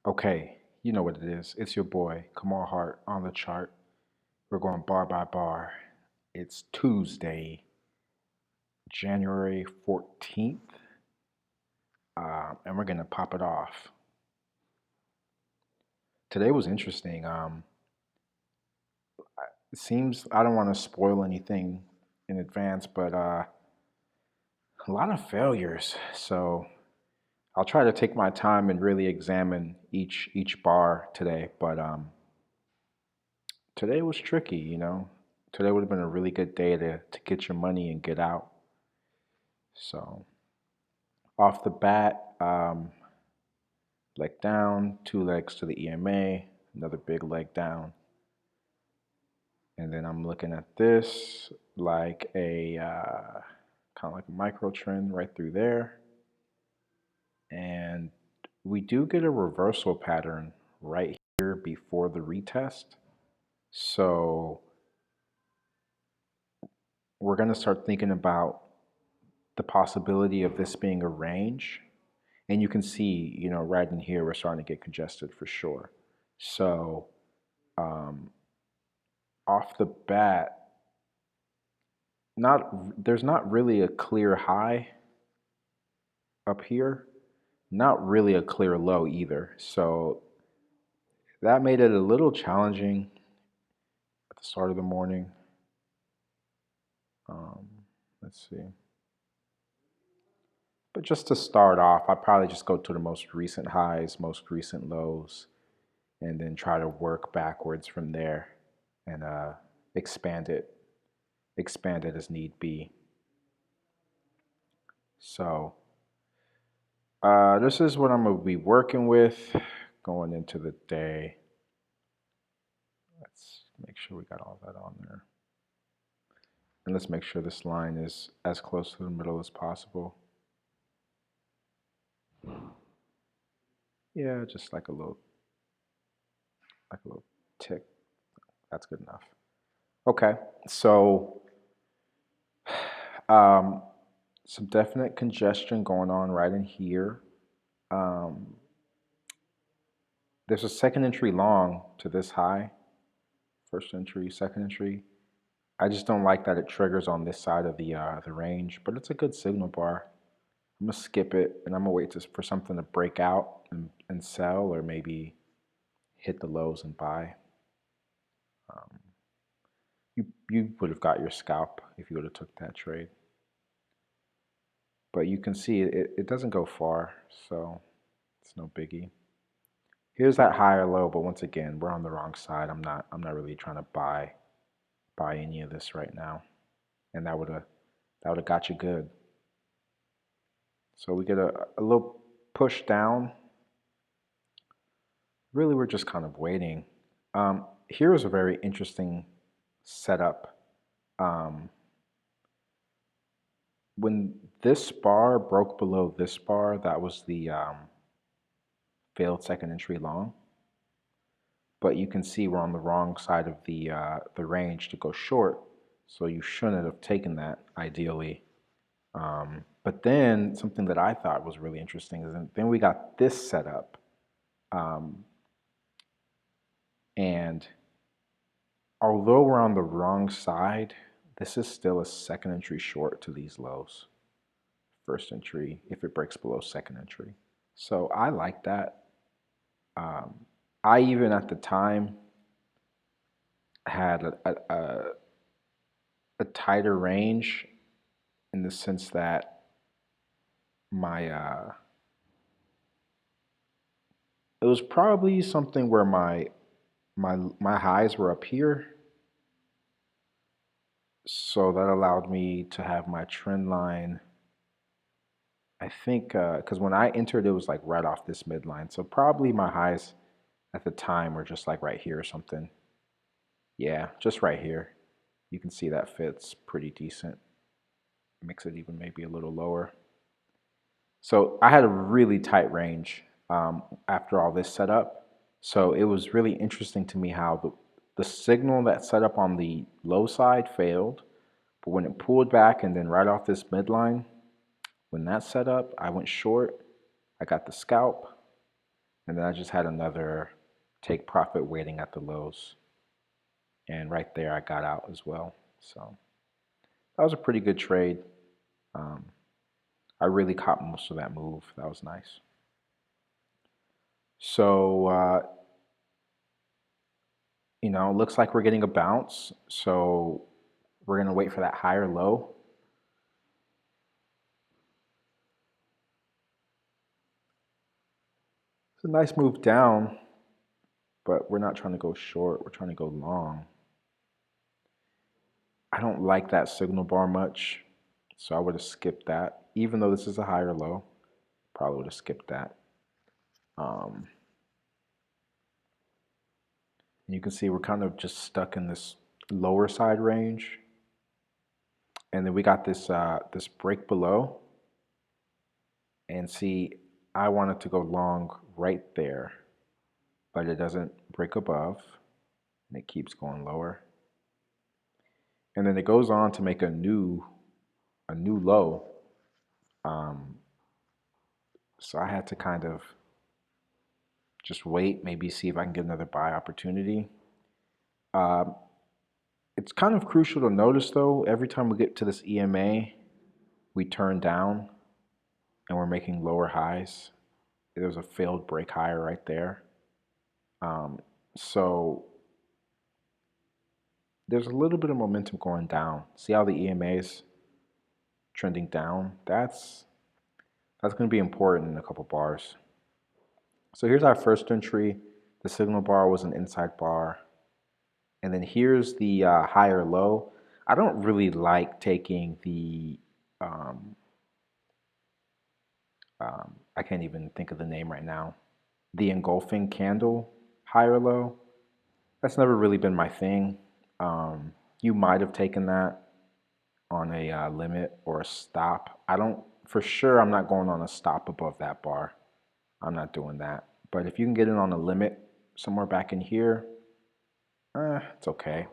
Okay, you know what it is. It's your boy, Kamal Hart, on the chart. We're going bar by bar. It's Tuesday, January 14th, and we're going to pop it off. Today was interesting. It seems I don't want to spoil anything in advance, but a lot of failures. So I'll try to take my time and really examine each bar today. But today was tricky. Today would have been a really good day to get your money and get out. So off the bat, leg down, two legs to the EMA, another big leg down. And then I'm looking at this like a kind of like a micro trend right through there. And we do get a reversal pattern right here before the retest. So we're going to start thinking about the possibility of this being a range. And you can see, right in here, we're starting to get congested for sure. So um, off the bat, there's not really a clear high up here, not really a clear low either. So that made it a little challenging at the start of the morning. Um, let's see. But just to start off, I'd probably just go to the most recent highs, most recent lows, and then try to work backwards from there and expand it, expand it as need be. So this is what I'm going to be working with going into the day. Let's make sure we got all that on there. And let's make sure this line is as close to the middle as possible. Yeah, just like a little tick. That's good enough. Okay, so um, some definite congestion going on right in here. Um, there's a second entry long to this high. First entry, second entry. I just don't like that it triggers on this side of the range, but it's a good signal bar. I'm gonna skip it and I'm gonna wait for something to break out and sell, or maybe hit the lows and buy. Um, you would have got your scalp if you would have took that trade, but you can see it doesn't go far, so it's no biggie. Here's that higher low, but once again, we're on the wrong side. I'm not really trying to buy any of this right now, and that would have got you good. So we get a little push down. Really, we're just kind of waiting. Here is a very interesting setup. Um, when this bar broke below this bar, that was the failed second entry long. But you can see we're on the wrong side of the range to go short, so you shouldn't have taken that ideally. But then something that I thought was really interesting is then we got this setup, um, and although we're on the wrong side, this is still a second entry short to these lows. First entry if it breaks below second entry. So I like that. Um, I even at the time had a tighter range in the sense that my it was probably something where my highs were up here, so that allowed me to have my trend line. I think because when I entered, it was like right off this midline, so probably my highs at the time were just like right here or something. Yeah, just right here. You can see that fits pretty decent. Makes it even maybe a little lower. So I had a really tight range after all this setup. So it was really interesting to me how the signal that set up on the low side failed, but when it pulled back and then right off this midline, when that set up, I went short. I got the scalp, And then I just had another take profit waiting at the lows. And right there, I got out as well. So that was a pretty good trade. Um, I really caught most of that move. That was nice. So, it looks like we're getting a bounce. So we're going to wait for that higher low. It's a nice move down, but we're not trying to go short. We're trying to go long. I don't like that signal bar much, so I would have skipped that. Even though this is a higher low, probably would have skipped that. And you can see we're kind of just stuck in this lower side range. And then we got this this break below. And see, I wanted to go long right there, but it doesn't break above, and it keeps going lower. And then it goes on to make a new low. So I had to kind of just wait, maybe see if I can get another buy opportunity. It's kind of crucial to notice though, every time we get to this EMA, we turn down and we're making lower highs. There's a failed break higher right there. So there's a little bit of momentum going down. See how the EMA is trending down? That's going to be important in a couple bars. So here's our first entry. The signal bar was an inside bar. And then here's the higher low. I don't really like taking the, I can't even think of the name right now, the engulfing candle higher low. That's never really been my thing. You might have taken that on a limit or a stop. For sure, I'm not going on a stop above that bar. I'm not doing that. But if you can get in on a limit somewhere back in here, it's okay.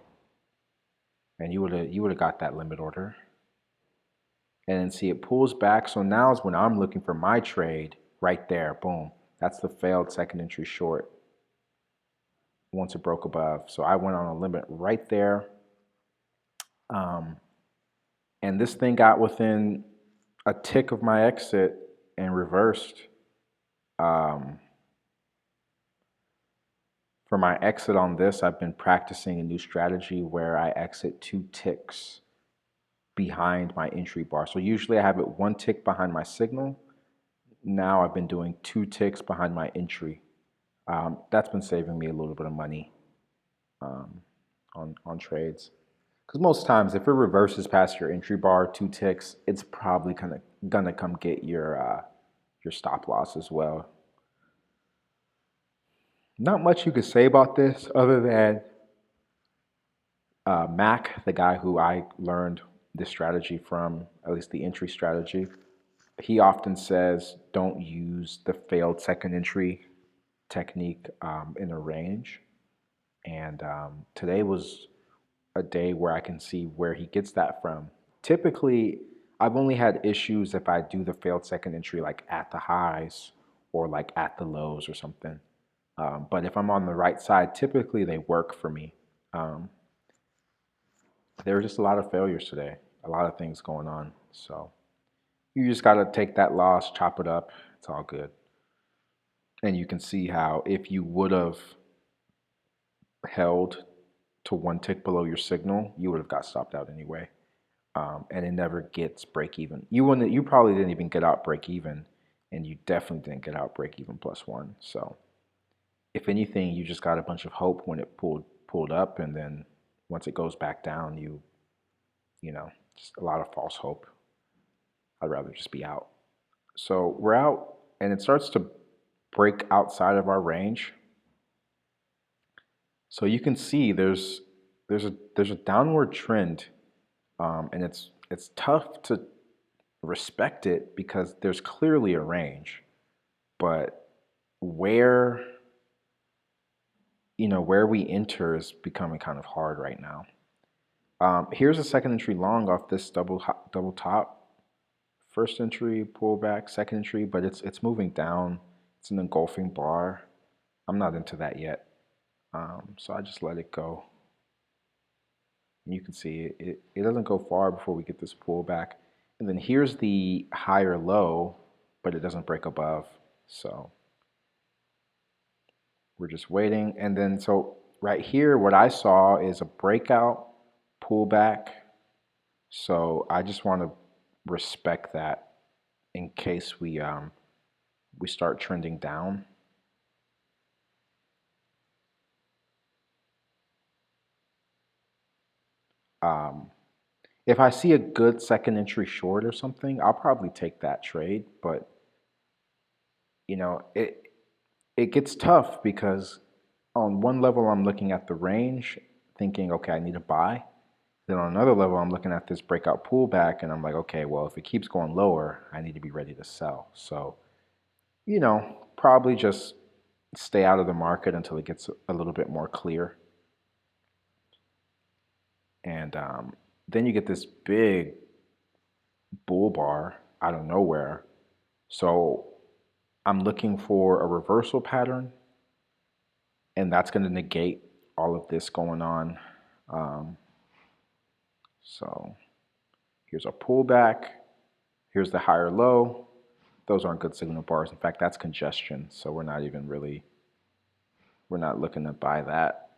And you would have got that limit order. And then see it pulls back. So now is when I'm looking for my trade right there. Boom. That's the failed second entry short once it broke above. So I went on a limit right there. And this thing got within a tick of my exit and reversed. For my exit on this, I've been practicing a new strategy where I exit 2 ticks behind my entry bar. So usually I have it 1 tick behind my signal. Now I've been doing 2 ticks behind my entry. That's been saving me a little bit of money on trades. Because most times, if it reverses past your entry bar 2 ticks, it's probably gonna come get your stop loss as well. Not much you could say about this other than Mac, the guy who I learned this strategy from, at least the entry strategy, he often says don't use the failed second entry technique in a range. And today was a day where I can see where he gets that from. Typically, I've only had issues if I do the failed second entry like at the highs or like at the lows or something. But if I'm on the right side, typically they work for me. There were just a lot of failures today, a lot of things going on. So you just got to take that loss, chop it up. It's all good. And you can see how if you would have held to 1 tick below your signal, you would have got stopped out anyway. And it never gets break even. You probably didn't even get out break even, and you definitely didn't get out break even +1. So if anything, you just got a bunch of hope when it pulled up, and then once it goes back down, just a lot of false hope. I'd rather just be out. So we're out, and it starts to break outside of our range. So you can see there's a downward trend, and it's tough to respect it because there's clearly a range, but where we enter is becoming kind of hard right now. Here's a second entry long off this double top. First entry pullback, second entry, but it's moving down. It's an engulfing bar. I'm not into that yet. So I just let it go. And you can see it doesn't go far before we get this pullback. And then here's the higher low, but it doesn't break above. So we're just waiting. And then so right here, what I saw is a breakout pullback. So I just want to respect that in case we start trending down. If I see a good second entry short or something, I'll probably take that trade. But you know, it gets tough because on one level I'm looking at the range, thinking, okay, I need to buy. Then on another level, I'm looking at this breakout pullback, and I'm like, okay, well, if it keeps going lower, I need to be ready to sell. So, probably just stay out of the market until it gets a little bit more clear. And then you get this big bull bar out of nowhere. So I'm looking for a reversal pattern, and that's going to negate all of this going on. Um, so here's a pullback. Here's the higher low. Those aren't good signal bars. In fact, that's congestion. So we're not looking to buy that.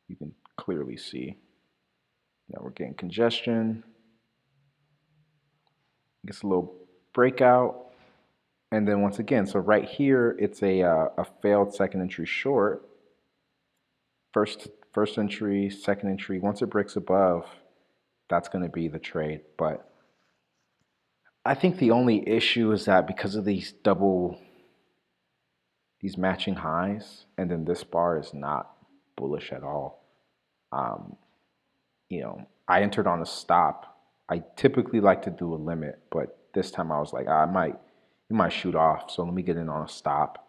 You can clearly see now we're getting congestion. Gets a little breakout. And then once again, so right here, it's a failed second entry short. First entry, second entry. Once it breaks above, that's going to be the trade. But I think the only issue is that because of these matching highs, and then this bar is not bullish at all. Um, I entered on a stop. I typically like to do a limit, but this time I was like, it might shoot off, so let me get in on a stop.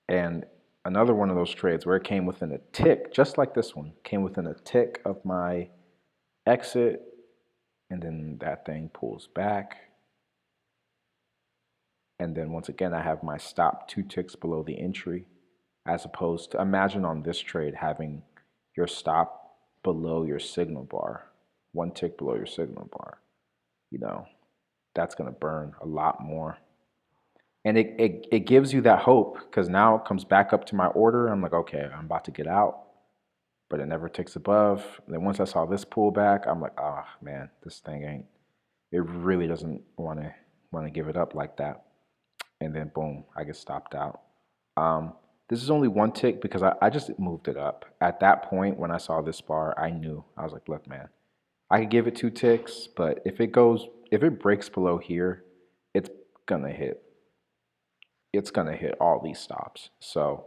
And another one of those trades where it came within a tick, just like this one, came within a tick of my exit, and then that thing pulls back. And then once again, I have my stop 2 ticks below the entry, as opposed to, imagine on this trade having your stop below your signal bar, 1 tick below your signal bar. That's going to burn a lot more. And it gives you that hope because now it comes back up to my order. I'm like, okay, I'm about to get out, but it never ticks above. And then once I saw this pullback, I'm like, oh man, this thing ain't. It really doesn't want to give it up like that. And then boom, I get stopped out. This is only 1 tick because I just moved it up. At that point, when I saw this bar, I knew. I was like, look, man, I could give it 2 ticks, but if it breaks below here, it's gonna hit all these stops. So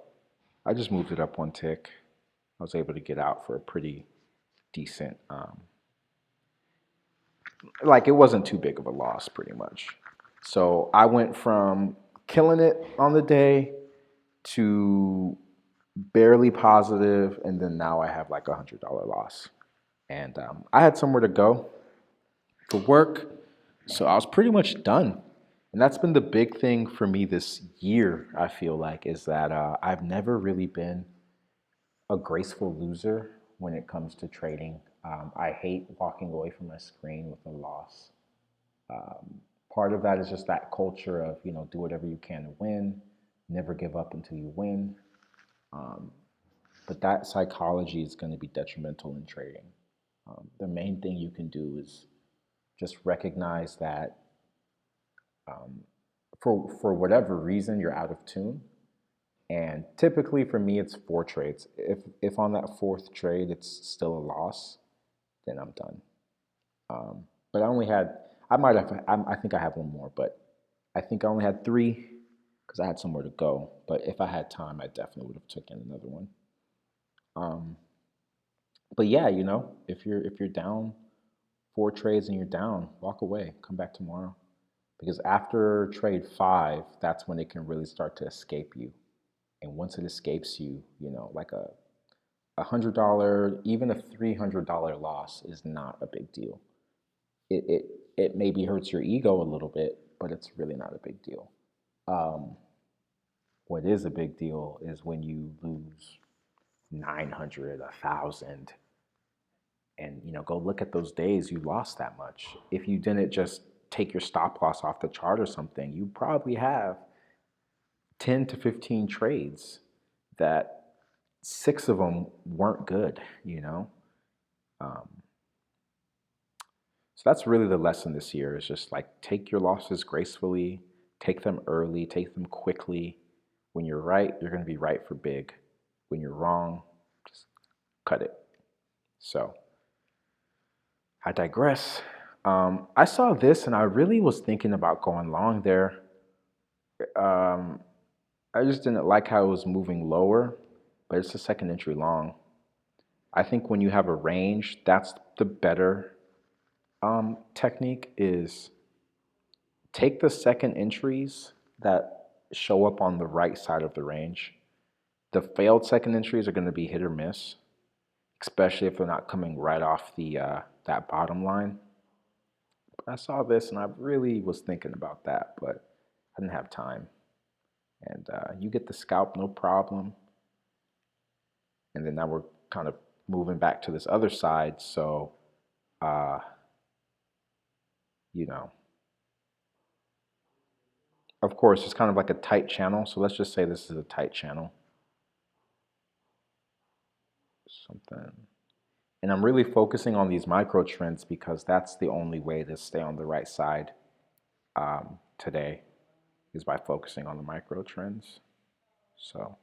I just moved it up 1 tick. I was able to get out for a pretty decent, like it wasn't too big of a loss pretty much. So I went from killing it on the day to barely positive, and then now I have like $100 loss. And I had somewhere to go for work, so I was pretty much done. And that's been the big thing for me this year, I feel like, is that I've never really been a graceful loser when it comes to trading. I hate walking away from my screen with a loss. Part of that is just that culture of, do whatever you can to win, never give up until you win. But that psychology is going to be detrimental in trading. The main thing you can do is just recognize that for whatever reason you're out of tune. And typically for me, it's 4 trades. If on that 4th trade it's still a loss, then I'm done. But I think I have one more, but I think I only had 3 because I had somewhere to go. But if I had time, I definitely would have taken another one. But yeah, if you're down 4 trades and you're down, walk away, come back tomorrow. Because after trade 5, that's when it can really start to escape you. And once it escapes you, like $100, even a $300 loss is not a big deal. It maybe hurts your ego a little bit, but it's really not a big deal. Um, what is a big deal is when you lose 900, 1,000, and go look at those days you lost that much. If you didn't just take your stop loss off the chart or something, you probably have 10 to 15 trades that 6 of them weren't good. Um, so that's really the lesson this year is just like take your losses gracefully, take them early, take them quickly. When you're right, you're going to be right for big. When you're wrong, just cut it. So I digress. I saw this and I really was thinking about going long there. Um, I just didn't like how it was moving lower, but it's a second entry long. I think when you have a range, that's the better technique is take the second entries that show up on the right side of the range. The failed second entries are going to be hit or miss, especially if they're not coming right off the that bottom line. But I saw this and I really was thinking about that, but I didn't have time. And you get the scalp, no problem. And then now we're kind of moving back to this other side. So, uh, you know, of course, it's kind of like a tight channel. So let's just say this is a tight channel. Something. And I'm really focusing on these micro trends because that's the only way to stay on the right side today is by focusing on the micro trends. So,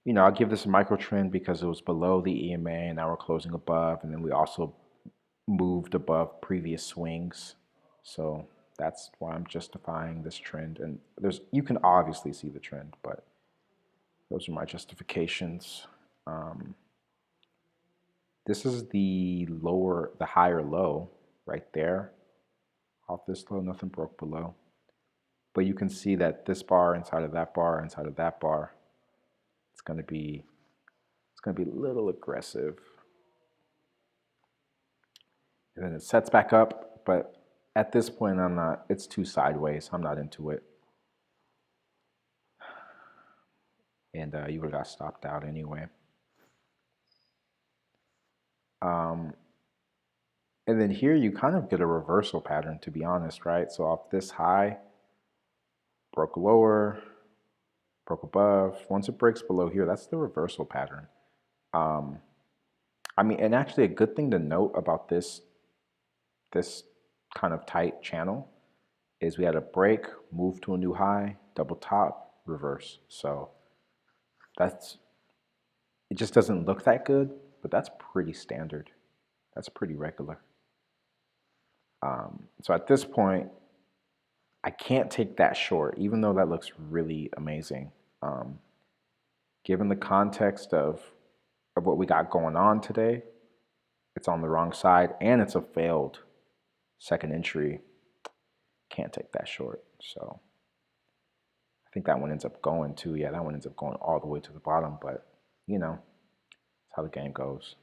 I'll give this a micro trend because it was below the EMA and now we're closing above. And then we also moved above previous swings. So that's why I'm justifying this trend. And you can obviously see the trend, but those are my justifications. This is the higher low right there. Off this low, nothing broke below. But you can see that this bar inside of that bar, inside of that bar, it's going to be a little aggressive. And then it sets back up, but at this point it's too sideways. I'm not into it. And you would have got stopped out anyway. And then here you kind of get a reversal pattern, to be honest, right? So off this high, broke lower, broke above. Once it breaks below here, that's the reversal pattern. And actually a good thing to note about this kind of tight channel is we had a break, move to a new high, double top, reverse. So it just doesn't look that good, but that's pretty standard. That's pretty regular. So at this point, I can't take that short, even though that looks really amazing. Given the context of what we got going on today, it's on the wrong side, and it's a failed second entry. Can't take that short. So I think that one ends up going too. Yeah, that one ends up going all the way to the bottom, but that's how the game goes.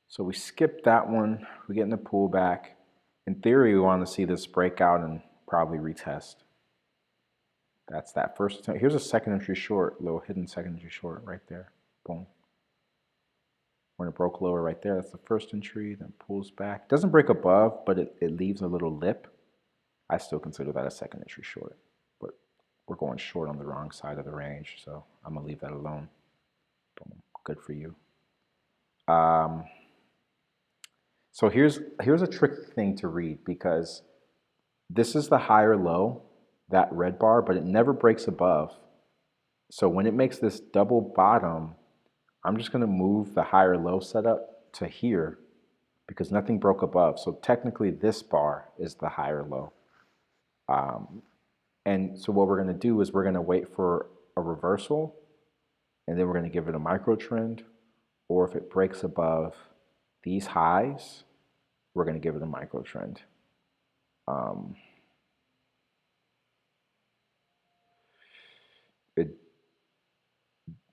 So we skip that one. We get in the pullback. In theory, we want to see this breakout and probably retest. That's that first attempt. Here's a second entry short, little hidden second entry short right there. Boom. When it broke lower right there, that's the first entry, then pulls back. Doesn't break above, but it leaves a little lip. I still consider that a second entry short, but we're going short on the wrong side of the range, so I'm gonna leave that alone. Boom. Good for you. So here's a tricky thing to read because this is the higher low, that red bar, but it never breaks above. So when it makes this double bottom, I'm just going to move the higher low setup to here because nothing broke above. So technically this bar is the higher low. And so what we're going to do is we're going to wait for a reversal and then we're going to give it a micro trend. Or if it breaks above these highs, we're going to give it a micro trend.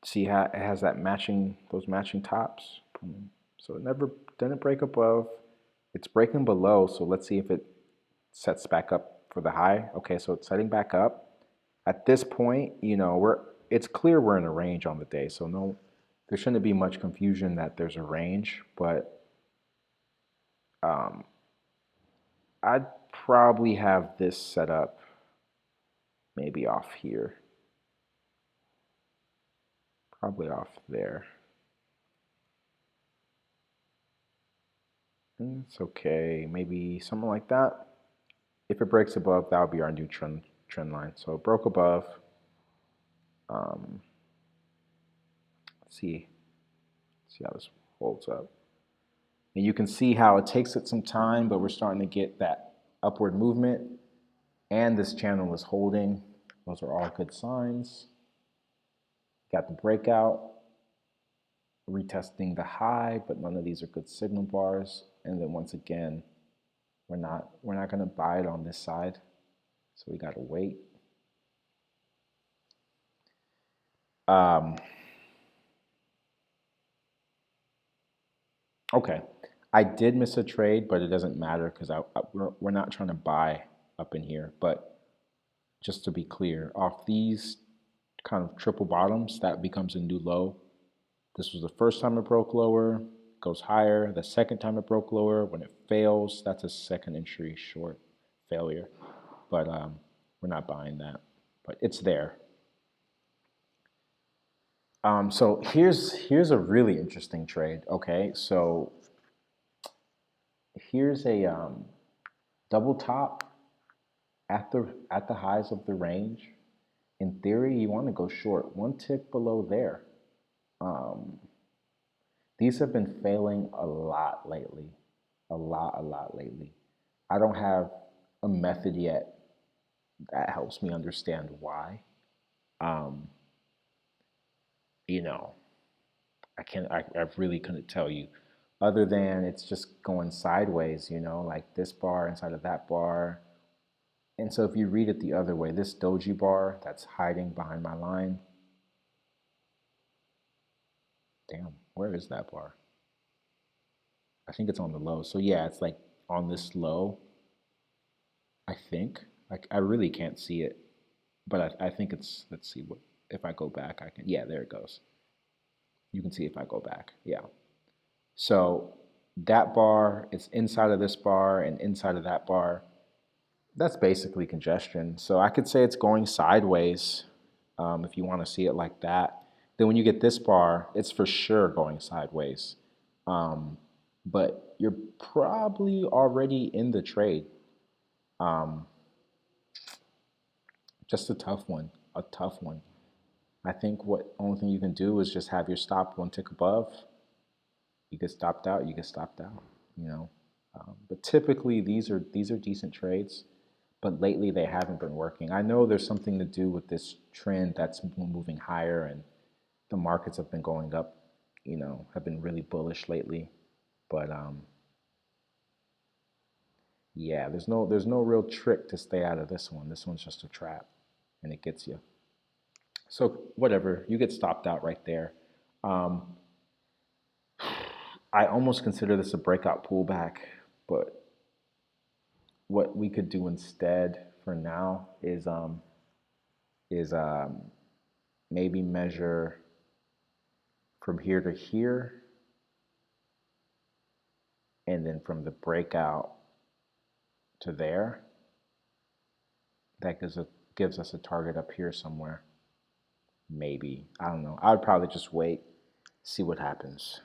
See how it has that matching, those matching tops? So it never didn't break above. It's breaking below, so let's see if it sets back up for the high. Okay, so it's setting back up. At this point, you know, it's clear we're in a range on the day, so no, there shouldn't be much confusion that there's a range, but um, I'd probably have this set up maybe off here, probably off there. It's okay, maybe something like that. If it breaks above, that would be our new trend line. So it broke above. Um, let's see how this holds up. And you can see how it takes it some time, but we're starting to get that upward movement. And this channel is holding. Those are all good signs. Got the breakout, retesting the high, but none of these are good signal bars. And then once again, we're not going to buy it on this side, so we got to wait. Okay, I did miss a trade, but it doesn't matter because we're not trying to buy up in here. But just to be clear, off these kind of triple bottoms, that becomes a new low. This was the first time it broke lower, goes higher. The second time it broke lower, when it fails, that's a second entry short failure. But we're not buying that. But it's there. So here's a really interesting trade. Okay, so here's a double top at the highs of the range. In theory, you want to go short one tick below there. Um, these have been failing a lot lately, a lot lately. I don't have a method yet that helps me understand why. Um, you know, I really couldn't tell you, other than it's just going sideways. You know, like this bar inside of that bar. And so if you read it the other way, this doji bar that's hiding behind my line, damn, where is that bar? I think it's on the low. So yeah, it's like on this low, I think. Like I really can't see it, but I think it's, let's see what, if I go back, I can, yeah, there it goes. You can see if I go back, yeah. So that bar is inside of this bar and inside of that bar. That's basically congestion. So I could say it's going sideways if you want to see it like that. Then when you get this bar, it's for sure going sideways. Um, but you're probably already in the trade. Um, just a tough one, a tough one. I think what only thing you can do is just have your stop one tick above. You get stopped out, you get stopped out, you know. But typically these are decent trades, but lately they haven't been working. I know there's something to do with this trend that's moving higher, and the markets have been going up, you know, have been really bullish lately. But yeah, there's no real trick to stay out of this one. This one's just a trap, and it gets you. So whatever, you get stopped out right there. Um, I almost consider this a breakout pullback, but what we could do instead for now is maybe measure from here to here, and then from the breakout to there. That gives us a target up here somewhere. Maybe, I don't know. I would probably just wait, see what happens.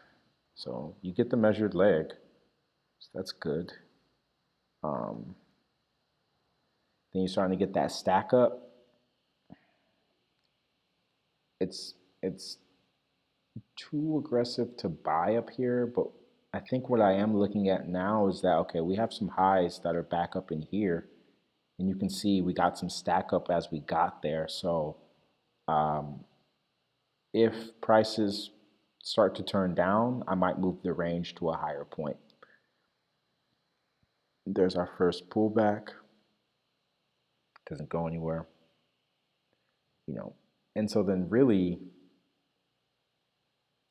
So you get the measured leg, so that's good. Um, then you're starting to get that stack up. It's too aggressive to buy up here, but I think what I am looking at now is that, okay, we have some highs that are back up in here, and you can see we got some stack up as we got there. So um, if prices start to turn down, I might move the range to a higher point. There's our first pullback. Doesn't go anywhere, you know. And so then really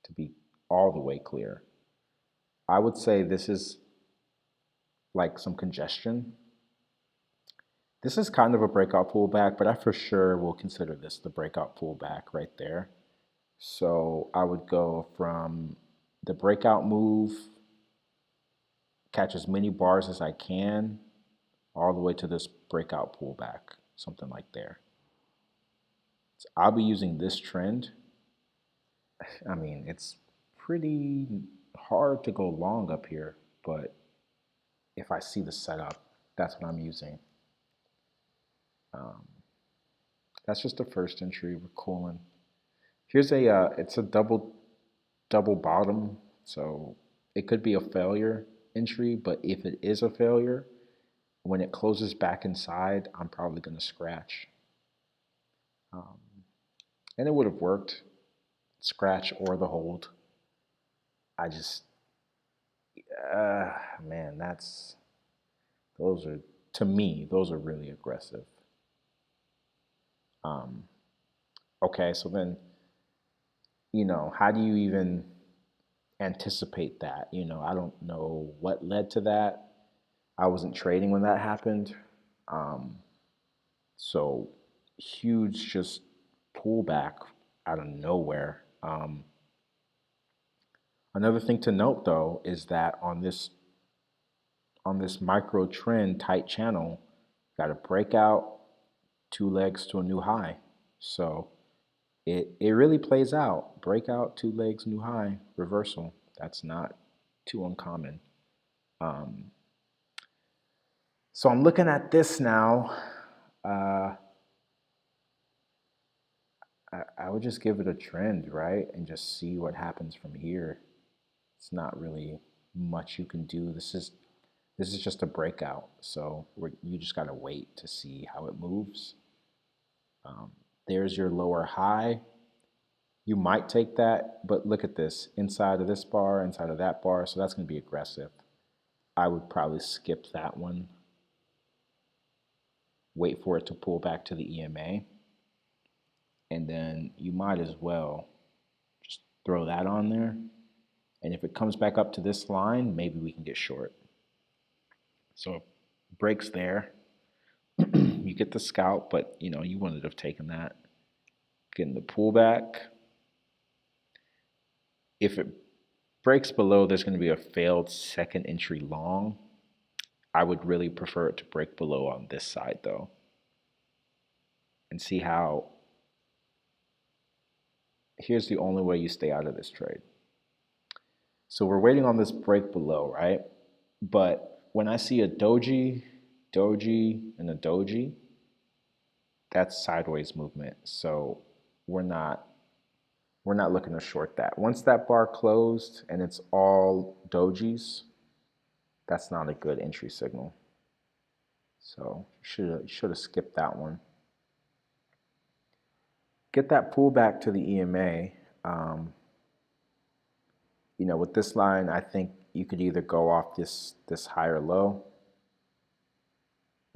to be all the way clear. I would say this is like some congestion. This is kind of a breakout pullback, but I for sure will consider this the breakout pullback right there. So I would go from the breakout move, catch as many bars as I can, all the way to this breakout pullback, something like there. So I'll be using this trend. I mean, it's pretty hard to go long up here, but if I see the setup, that's what I'm using. That's just the first entry. We're cooling. Here's a, it's a double bottom, so it could be a failure entry, but if it is a failure, when it closes back inside, I'm probably going to scratch. And it would have worked, scratch or the hold. I just, man, those are, to me, those are really aggressive. Okay, so then, how do you even anticipate that? I don't know what led to that. I wasn't trading when that happened. So huge just pullback out of nowhere. Another thing to note though is that on this micro trend tight channel, got a breakout, two legs to a new high. So it really plays out. Breakout, two legs, new high, reversal. That's not too uncommon. So I'm looking at this now. I would just give it a trend, right? And just see what happens from here. It's not really much you can do. This is just a breakout. So you just gotta wait to see how it moves. There's your lower high. You might take that, but look at this. Inside of this bar, inside of that bar, so that's gonna be aggressive. I would probably skip that one. Wait for it to pull back to the EMA. And then you might as well just throw that on there. And if it comes back up to this line, maybe we can get short. So breaks there. You get the scalp, but you wouldn't have taken that. Getting the pullback. If it breaks below, there's going to be a failed second entry long. I would really prefer it to break below on this side though. And see how, here's the only way you stay out of this trade. So we're waiting on this break below, right? But when I see a doji, and a doji, that's sideways movement. So we're not looking to short that. Once that bar closed and it's all dojis, that's not a good entry signal. So you should have skipped that one. Get that pullback to the EMA. With this line, I think you could either go off this higher low.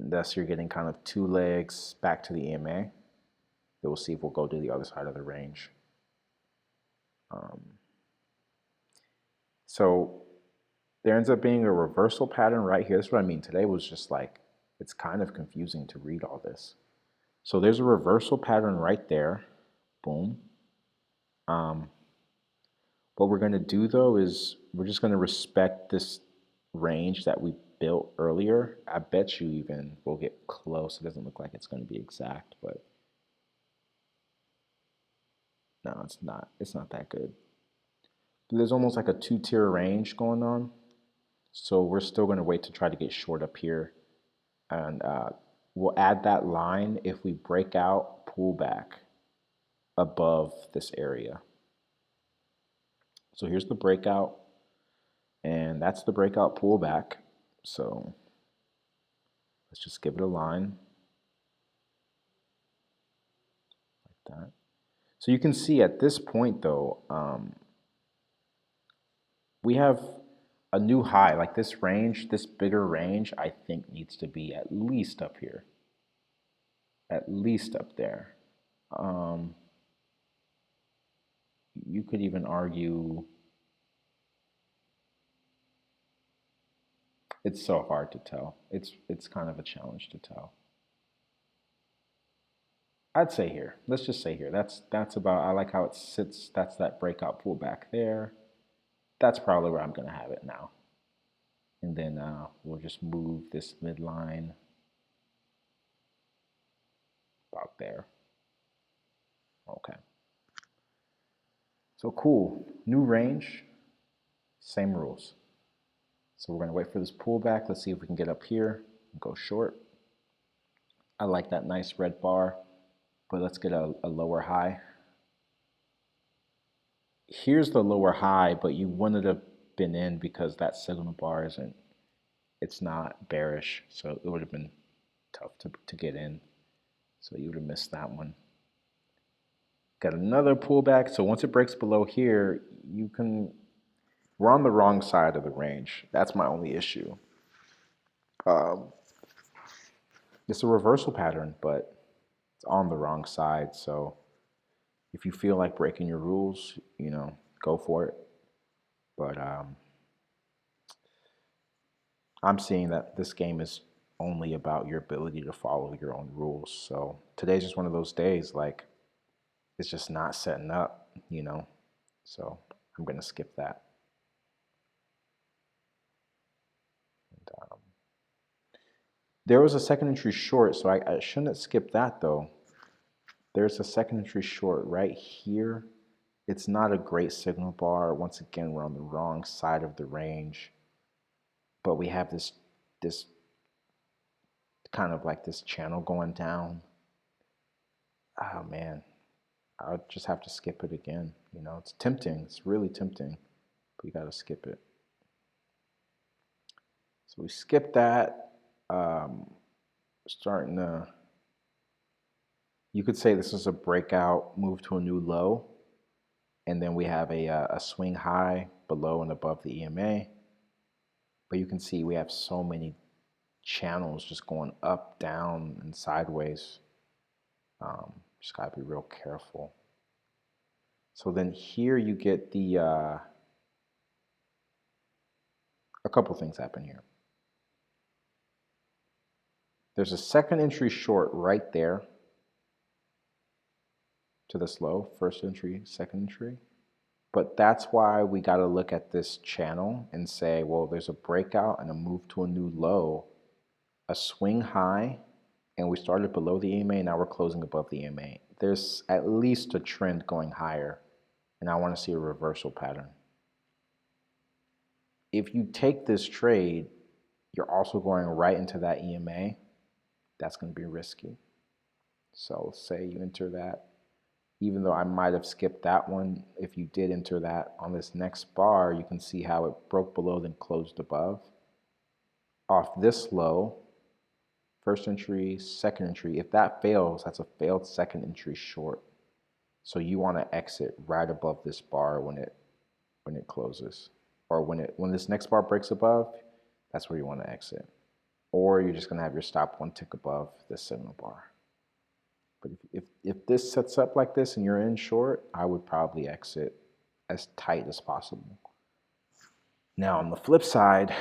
Thus, you're getting kind of two legs back to the EMA. Then we'll see if we'll go to the other side of the range. So there ends up being a reversal pattern right here. That's what I mean. Today was just like, it's kind of confusing to read all this. So there's a reversal pattern right there. Boom. What we're going to do though is we're just going to respect this range that we built earlier. I bet you even we'll get close. It doesn't look like it's going to be exact, but no, it's not. It's not that good. There's almost like a two-tier range going on. So we're still going to wait to try to get short up here. And we'll add that line if we break out, pull back above this area. So here's the breakout. And that's the breakout pullback. So let's just give it a line like that. So you can see at this point though, we have a new high. Like this range, this bigger range, I think needs to be at least up here. At least up there. you could even argue it's so hard to tell. It's kind of a challenge to tell. I'd say here. Let's just say here. That's about. I like how it sits. That's that breakout pullback there. That's probably where I'm gonna have it now. And then we'll just move this midline about there. Okay. So cool. New range. Same rules. So we're gonna wait for this pullback. Let's see if we can get up here and go short. I like that nice red bar, but let's get a lower high. Here's the lower high, but you wouldn't have been in because that signal bar isn't, it's not bearish. So it would have been tough to get in. So you would have missed that one. Got another pullback. So once it breaks below here, you can, we're on the wrong side of the range. That's my only issue. It's a reversal pattern, but it's on the wrong side. So if you feel like breaking your rules, go for it. But I'm seeing that this game is only about your ability to follow your own rules. So today's just one of those days, like it's just not setting up, So I'm gonna skip that. And, there was a second entry short, so I shouldn't skip that though. There's a second entry short right here. It's not a great signal bar. Once again, we're on the wrong side of the range, but we have this kind of like this channel going down. Oh man, I'll just have to skip it again. It's tempting. It's really tempting, but you got to skip it. So we skip that. Starting to, you could say this is a breakout, move to a new low, and then we have a swing high below and above the EMA. But you can see we have so many channels just going up, down, and sideways. Just gotta be real careful. So then here you get the, a couple things happen here. There's a second entry short right there to this low, first entry, second entry. But that's why we got to look at this channel and say, well, there's a breakout and a move to a new low, a swing high, and we started below the EMA, now we're closing above the EMA. There's at least a trend going higher, and I want to see a reversal pattern. If you take this trade, you're also going right into that EMA. That's going to be risky. So say you enter that, even though I might have skipped that one, if you did enter that on this next bar, you can see how it broke below then closed above. Off this low, first entry, second entry, if that fails, that's a failed second entry short. So you want to exit right above this bar when it closes. Or when this next bar breaks above, that's where you want to exit. Or you're just going to have your stop one tick above this signal bar. But if this sets up like this and you're in short, I would probably exit as tight as possible. Now on the flip side,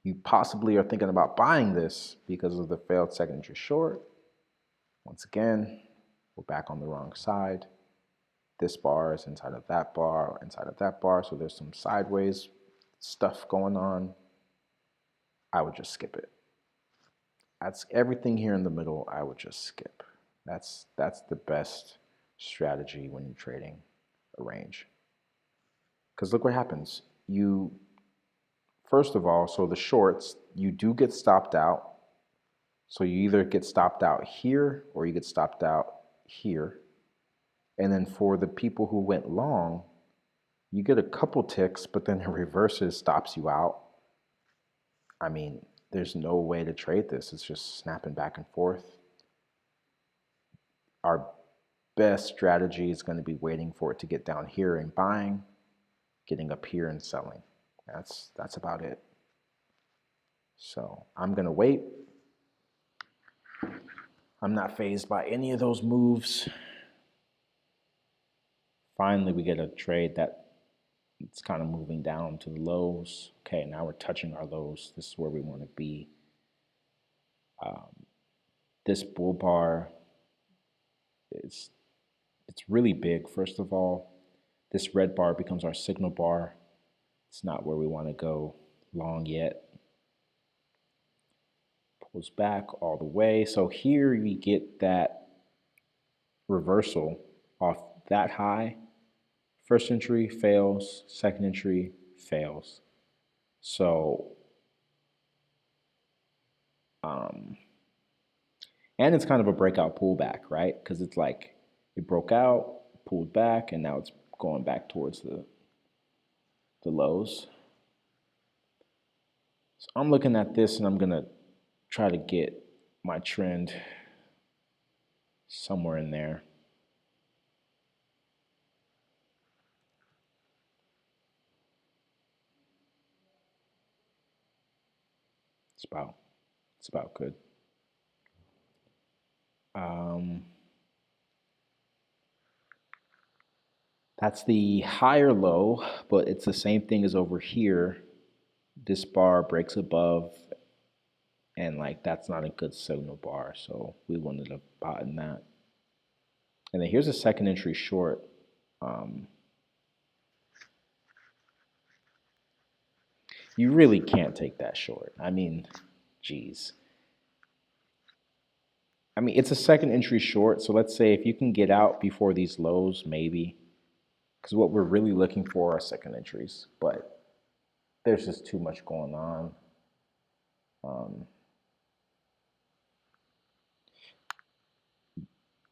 you possibly are thinking about buying this because of the failed second entry short. Once again, we're back on the wrong side. This bar is inside of that bar, inside of that bar, so there's some sideways stuff going on. I would just skip it. That's everything here in the middle, I would just skip. That's the best strategy when you're trading a range. Because look what happens. First of all, so the shorts, you do get stopped out. So you either get stopped out here or you get stopped out here. And then for the people who went long, you get a couple ticks, but then it reverses, stops you out. I mean, there's no way to trade this. It's just snapping back and forth. Our best strategy is going to be waiting for it to get down here and buying, getting up here and selling. That's about it. So I'm going to wait. I'm not fazed by any of those moves. Finally, we get a trade that it's kind of moving down to the lows. Okay, now we're touching our lows. This is where we want to be. This bull bar is it's really big. First of all, this red bar becomes our signal bar. It's not where we want to go long yet. Pulls back all the way. So here we get that reversal off that high. First entry fails, second entry fails. So, and it's kind of a breakout pullback, right? Because it's like it broke out, pulled back, and now it's going back towards the lows. So I'm looking at this and I'm going to try to get my trend somewhere in there. It's about good. That's the higher low, but it's the same thing as over here. This bar breaks above, and like that's not a good signal bar, so we wanted to bottom that. And then here's a second entry short. You really can't take that short. I mean, geez. I mean, it's a second entry short, so let's say if you can get out before these lows, maybe. Because what we're really looking for are second entries, but there's just too much going on.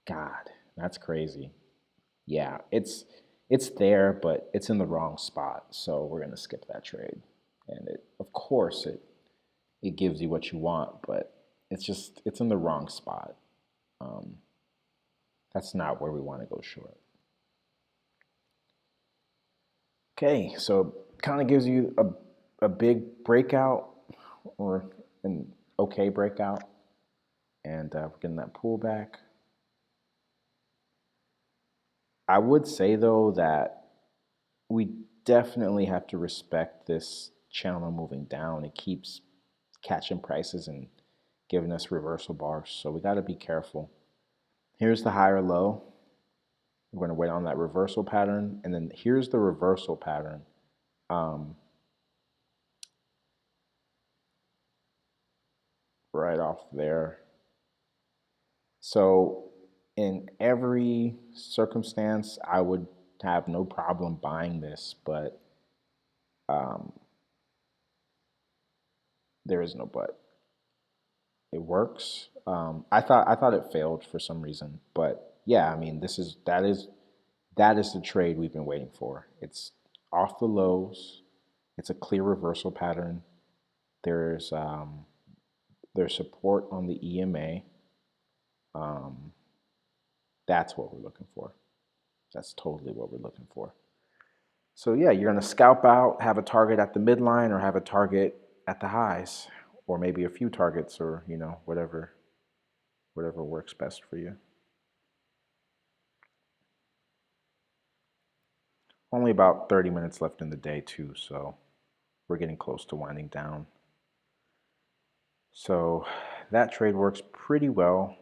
God, that's crazy. Yeah, it's there, but it's in the wrong spot, so we're gonna skip that trade. And it, of course, it gives you what you want, but it's in the wrong spot. That's not where we want to go short. Okay, so kind of gives you a big breakout or an okay breakout, and we're getting that pullback. I would say though that we definitely have to respect this channel moving down. It keeps catching prices and giving us reversal bars, so we got to be careful. Here's the higher low. We're going to wait on that reversal pattern, and then here's the reversal pattern. Right off there. So in every circumstance, I would have no problem buying this, but there is no but. It works. I thought it failed for some reason, but yeah, I mean that is the trade we've been waiting for. It's off the lows. It's a clear reversal pattern. There's support on the EMA. That's what we're looking for. That's totally what we're looking for. So yeah, you're gonna scalp out, have a target at the midline, or have a target at the highs, or maybe a few targets, or whatever works best for you. Only about 30 minutes left in the day too, so we're getting close to winding down. So that trade works pretty well.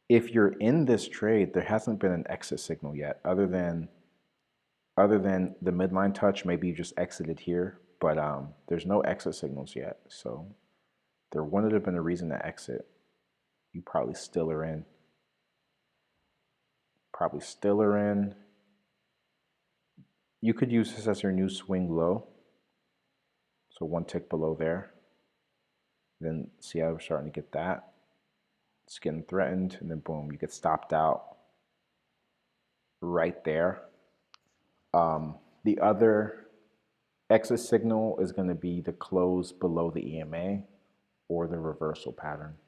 If you're in this trade, there hasn't been an exit signal yet, other than the midline touch. Maybe you just exited here, but there's no exit signals yet. So there wouldn't have been a reason to exit. You probably still are in. You could use this as your new swing low. So one tick below there. Then see how we're starting to get that. It's getting threatened, and then boom, you get stopped out right there. The other exit signal is going to be the close below the EMA or the reversal pattern.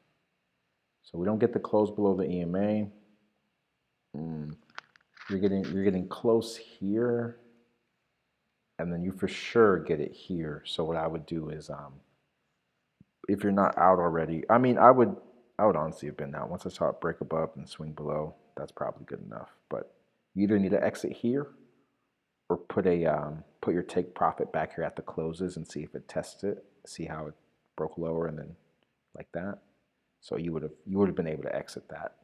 So we don't get the close below the EMA. You're getting close here, and then you for sure get it here. So what I would do is, if you're not out already, I mean, I would honestly have been out. Once I saw it break above and swing below, that's probably good enough. But You either need to exit here or put your take profit back here at the closes and see if it tests it, see how it broke lower and then like that. So you would have been able to exit that.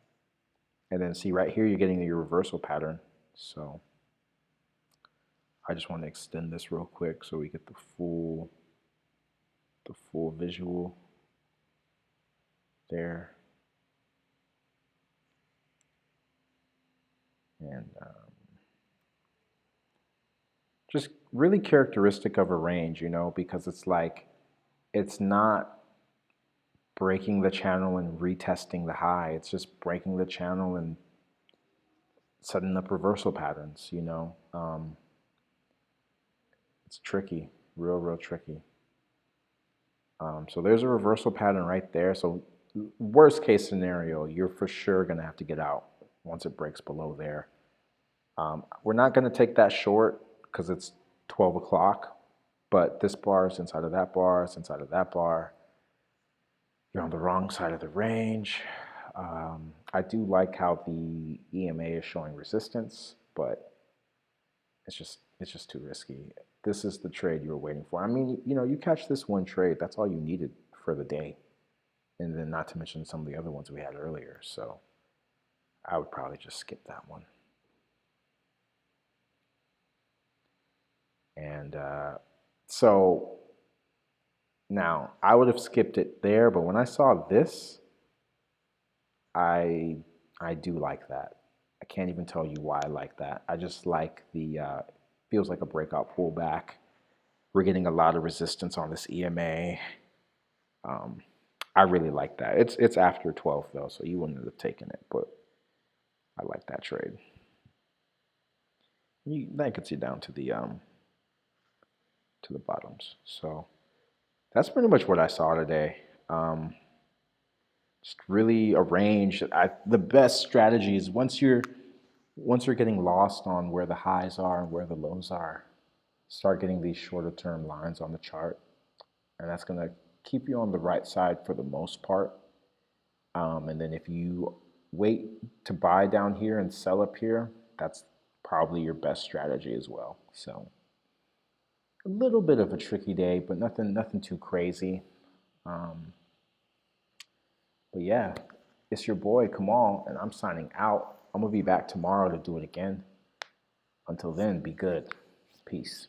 And then see right here you're getting your reversal pattern. So I just want to extend this real quick so we get the full visual there. And just really characteristic of a range, because it's like, it's not breaking the channel and retesting the high. It's just breaking the channel and setting up reversal patterns, It's tricky, real tricky. So there's a reversal pattern right there. So worst case scenario, you're for sure going to have to get out once it breaks below there. We're not going to take that short because it's 12 o'clock, but this bar is inside of that bar, it's inside of that bar. You're on the wrong side of the range. I do like how the EMA is showing resistance, but it's just too risky. This is the trade you were waiting for. I mean, you catch this one trade, that's all you needed for the day. And then not to mention some of the other ones we had earlier. So I would probably just skip that one. And so now I would have skipped it there, but when I saw this, I do like that. I can't even tell you why I like that. I just like the feels like a breakout pullback. We're getting a lot of resistance on this EMA. I really like that. It's after 12 though, so you wouldn't have taken it, but I like that trade. That gets you down to the bottoms. So that's pretty much what I saw today. Just really arranged. The best strategy is once you're getting lost on where the highs are and where the lows are, start getting these shorter term lines on the chart, and that's going to keep you on the right side for the most part. And then if you wait to buy down here and sell up here, that's probably your best strategy as well. So a little bit of a tricky day, but nothing too crazy. But yeah, it's your boy Kamal, and I'm signing out. I'm gonna be back tomorrow to do it again. Until then, be good. Peace.